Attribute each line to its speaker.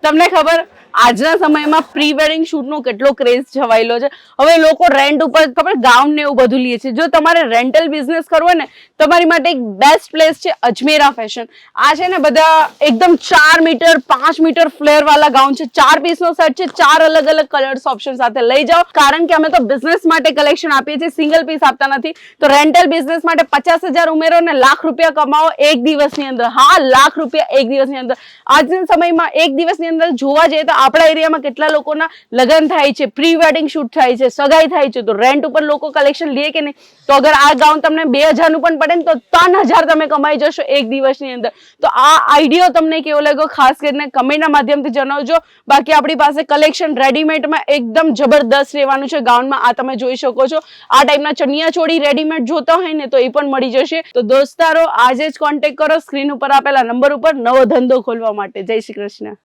Speaker 1: તમને ખબર આજના સમયમાં પ્રી વેડિંગ શૂટ નો કેટલો ક્રેઝ છવાયેલો છે. હવે લોકો રેન્ટ ઉપર ખબર ગાઉન ને એવું બધું લે છે. જો તમારે રેન્ટલ બિઝનેસ કરવો ને તમારી માટે એક બેસ્ટ પ્લેસ છે અજમેરા ફેશન. આ છે ને બધા એકદમ 4 મીટર 5 મીટર ફ્લેર વાળા ગાઉન છે. 4 પીસ નો સેટ છે. 4 અલગ અલગ કલર્સ ઓપ્શન સાથે લઈ જાઓ, કારણ કે અમે તો બિઝનેસ માટે કલેક્શન આપીએ છીએ, સિંગલ પીસ આપતા નથી. તો રેન્ટલ બિઝનેસ માટે 50,000 ઉમેરો ને લાખ રૂપિયા કમાઓ એક દિવસની અંદર. હા, લાખ રૂપિયા એક દિવસની અંદર. આજના સમયમાં એક દિવસની અંદર જોવા જઈએ તો આપણા એરિયામાં કેટલા લોકોના લગ્ન થાય છે, પ્રી વેડિંગ શૂટ થાય છે, સગાઈ થાય છે, તો રેન્ટ ઉપર લોકો કલેક્શન લે કે નહીં. તો અગર આ ગાઉન તમને 2,000 નું પણ પડે ને તો 3,000 તમે કમાઈ જશો એક દિવસની અંદર. તો આ આઈડિયો તમને કેવો લાગ્યો ખાસ કરીને કમેન્ટના માધ્યમથી જણાવજો. બાકી આપણી પાસે કલેક્શન રેડીમેડમાં એકદમ જબરદસ્ત રહેવાનું છે. ગાઉનમાં આ તમે જોઈ શકો છો, આ ટાઈપના ચણિયા ચોળી રેડીમેડ જોતા હોય ને તો એ પણ મળી જશે. તો દોસ્તારો આજે જ કોન્ટેક્ટ કરો સ્ક્રીન ઉપર આપેલા નંબર ઉપર નવો ધંધો ખોલવા માટે. જય શ્રી કૃષ્ણ.